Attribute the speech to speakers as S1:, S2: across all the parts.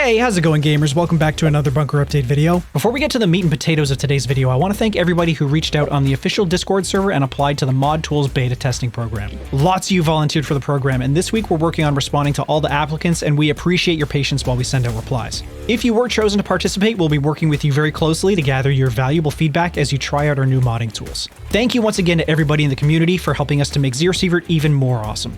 S1: Hey, how's it going, gamers? Welcome back to another bunker update video. Before we get to the meat and potatoes of today's video, I want to thank everybody who reached out on the official Discord server and applied to the Mod Tools beta testing program. Lots of you volunteered for the program, and this week we're working on responding to all the applicants, and we appreciate your patience while we send out replies. If you were chosen to participate, we'll be working with you very closely to gather your valuable feedback as you try out our new modding tools. Thank you once again to everybody in the community for helping us to make ZERO Sievert even more awesome.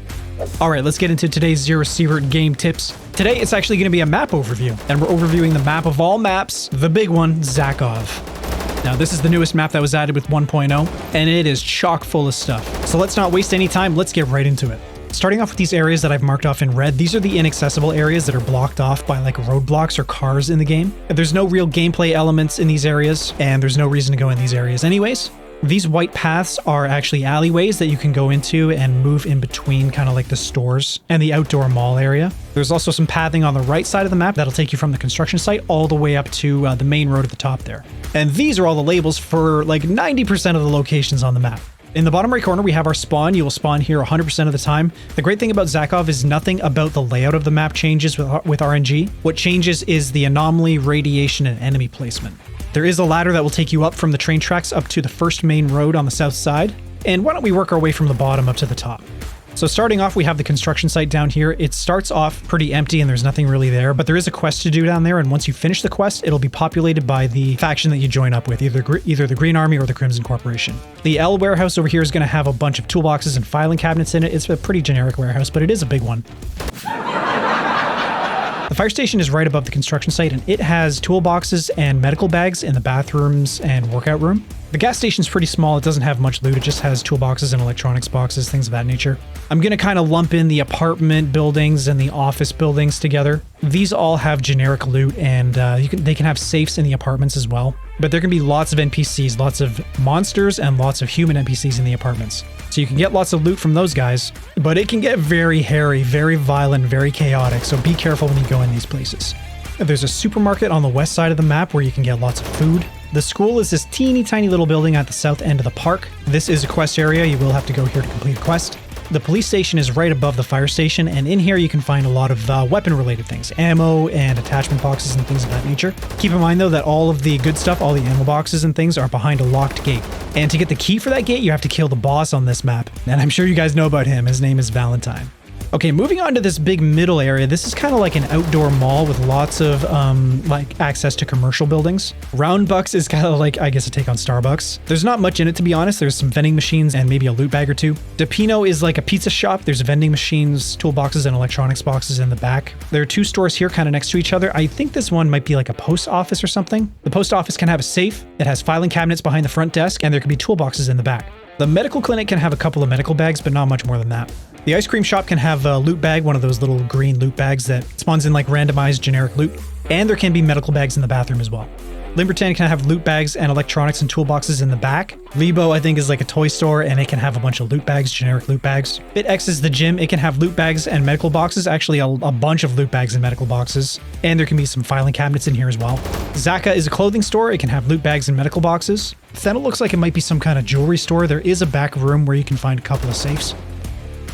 S1: Alright, let's get into today's ZERO Sievert game tips. Today, it's actually going to be a map overview, and we're overviewing the map of all maps, the big one, ZAKOV. Now, this is the newest map that was added with 1.0, and it is chock full of stuff. So let's not waste any time, let's get right into it. Starting off with these areas that I've marked off in red, these are the inaccessible areas that are blocked off by like roadblocks or cars in the game. There's no real gameplay elements in these areas, and there's no reason to go in these areas anyways. These white paths are actually alleyways that you can go into and move in between kind of like the stores and the outdoor mall area. There's also some pathing on the right side of the map that'll take you from the construction site all the way up to the main road at the top there. And these are all the labels for like 90% of the locations on the map. In the bottom right corner, we have our spawn. You will spawn here 100% of the time. The great thing about ZAKOV is nothing about the layout of the map changes with RNG. What changes is the anomaly, radiation, and enemy placement. There is a ladder that will take you up from the train tracks up to the first main road on the south side. And why don't we work our way from the bottom up to the top? So starting off, we have the construction site down here. It starts off pretty empty and there's nothing really there, but there is a quest to do down there. And once you finish the quest, it'll be populated by the faction that you join up with, either the Green Army or the Crimson Corporation. The L warehouse over here is going to have a bunch of toolboxes and filing cabinets in it. It's a pretty generic warehouse, but it is a big one. The fire station is right above the construction site, and it has toolboxes and medical bags in the bathrooms and workout room. The gas station's pretty small. It doesn't have much loot. It just has toolboxes and electronics boxes, things of that nature. I'm going to kind of lump in the apartment buildings and the office buildings together. These all have generic loot, and they can have safes in the apartments as well. But there can be lots of NPCs, lots of monsters, and lots of human NPCs in the apartments. So you can get lots of loot from those guys, but it can get very hairy, very violent, very chaotic, so be careful when you go in these places. There's a supermarket on the west side of the map where you can get lots of food. The school is this teeny tiny little building at the south end of the park. This is a quest area. You will have to go here to complete a quest. The police station is right above the fire station, and in here you can find a lot of weapon-related things, ammo and attachment boxes and things of that nature. Keep in mind, though, that all of the good stuff, all the ammo boxes and things, are behind a locked gate. And to get the key for that gate, you have to kill the boss on this map. And I'm sure you guys know about him. His name is Valentine. Okay, moving on to this big middle area. This is kind of like an outdoor mall with lots of like access to commercial buildings. Roundbucks is kind of like, I guess, a take on Starbucks. There's not much in it, to be honest. There's some vending machines and maybe a loot bag or two. DePino is like a pizza shop. There's vending machines, toolboxes, and electronics boxes in the back. There are two stores here kind of next to each other. I think this one might be like a post office or something. The post office can have a safe. It has filing cabinets behind the front desk, and there can be toolboxes in the back. The medical clinic can have a couple of medical bags, but not much more than that. The ice cream shop can have a loot bag, one of those little green loot bags that spawns in like randomized generic loot. And there can be medical bags in the bathroom as well. Limberton can have loot bags and electronics and toolboxes in the back. Lebo, I think, is like a toy store, and it can have a bunch of loot bags, generic loot bags. BitX is the gym. It can have loot bags and medical boxes, actually a bunch of loot bags and medical boxes. And there can be some filing cabinets in here as well. Zaka is a clothing store. It can have loot bags and medical boxes. Then it looks like it might be some kind of jewelry store. There is a back room where you can find a couple of safes.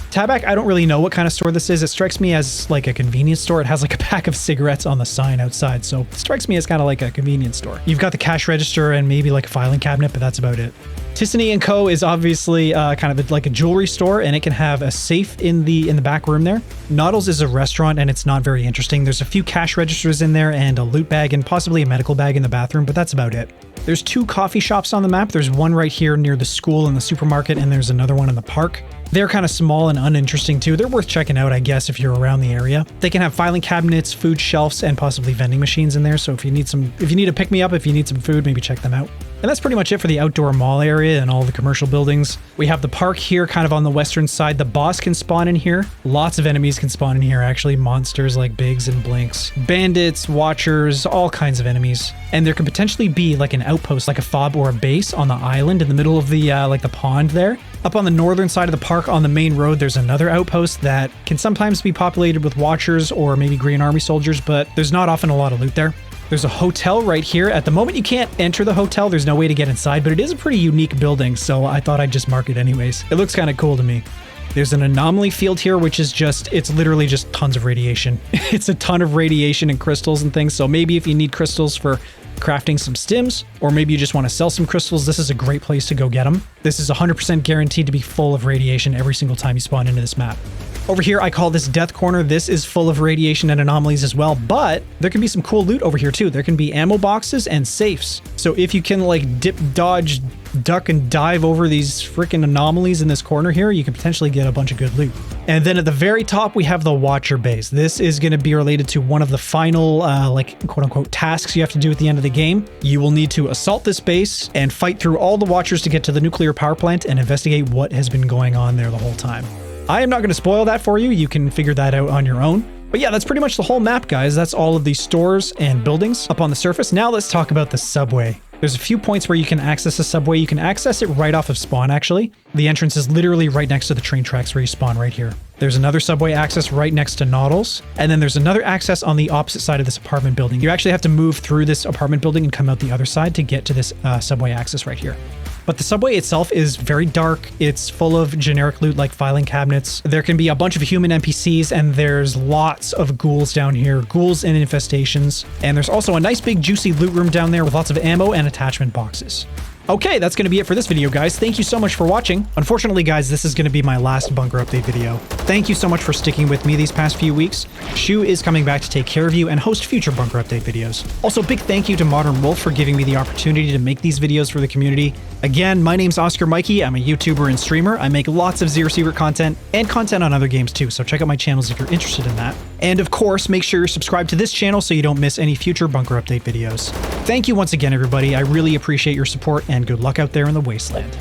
S1: Tabak, I don't really know what kind of store this is. It strikes me as like a convenience store. It has like a pack of cigarettes on the sign outside, so it strikes me as kind of like a convenience store. You've got the cash register and maybe like a filing cabinet, but that's about it. Tissany & Co. is obviously kind of like a jewelry store, and it can have a safe in the back room there. Noddles is a restaurant, and it's not very interesting. There's a few cash registers in there and a loot bag and possibly a medical bag in the bathroom, but that's about it. There's two coffee shops on the map. There's one right here near the school and the supermarket, and there's another one in the park. They're kind of small and uninteresting too. They're worth checking out, I guess, if you're around the area. They can have filing cabinets, food shelves, and possibly vending machines in there. So if you need a pick-me-up, if you need some food, maybe check them out. And that's pretty much it for the outdoor mall area and all the commercial buildings. We have the park here kind of on the western side. The boss can spawn in here. Lots of enemies can spawn in here, actually. Monsters like Bigs and Blinks. Bandits, watchers, all kinds of enemies. And there could potentially be like an outpost, like a fob or a base on the island in the middle of the like the pond there. Up on the northern side of the park on the main road, there's another outpost that can sometimes be populated with watchers or maybe Green Army soldiers, but there's not often a lot of loot there. There's a hotel right here. At the moment, you can't enter the hotel. There's no way to get inside, but it is a pretty unique building, so I thought I'd just mark it anyways. It looks kind of cool to me. There's an anomaly field here, which is just, it's literally just tons of radiation. It's a ton of radiation and crystals and things. So maybe if you need crystals for crafting some stims, or maybe you just want to sell some crystals, this is a great place to go get them. This is 100% guaranteed to be full of radiation every single time you spawn into this map. Over here, I call this Death Corner. This is full of radiation and anomalies as well, but there can be some cool loot over here too. There can be ammo boxes and safes. So if you can like dip, dodge, duck, and dive over these freaking anomalies in this corner here, you can potentially get a bunch of good loot. And then at the very top, we have the Watcher base. This is going to be related to one of the final, like, quote-unquote tasks you have to do at the end of the game. You will need to assault this base and fight through all the Watchers to get to the nuclear power plant and investigate what has been going on there the whole time. I am not going to spoil that for you. You can figure that out on your own. But yeah, that's pretty much the whole map, guys. That's all of these stores and buildings up on the surface. Now let's talk about the subway. There's a few points where you can access the subway. You can access it right off of spawn, actually. The entrance is literally right next to the train tracks where you spawn right here. There's another subway access right next to Noddles. And then there's another access on the opposite side of this apartment building. You actually have to move through this apartment building and come out the other side to get to this subway access right here. But the subway itself is very dark. It's full of generic loot like filing cabinets. There can be a bunch of human NPCs, and there's lots of ghouls down here, ghouls and infestations. And there's also a nice big juicy loot room down there with lots of ammo and attachment boxes. Okay, that's going to be it for this video, guys. Thank you so much for watching. Unfortunately, guys, this is going to be my last bunker update video. Thank you so much for sticking with me these past few weeks. Shu is coming back to take care of you and host future bunker update videos. Also, big thank you to Modern Wolf for giving me the opportunity to make these videos for the community. Again, my name's Oscar Mikey. I'm a YouTuber and streamer. I make lots of ZERO Sievert content and content on other games too, so check out my channels if you're interested in that. And of course, make sure you're subscribed to this channel so you don't miss any future bunker update videos. Thank you once again, everybody. I really appreciate your support, and good luck out there in the wasteland.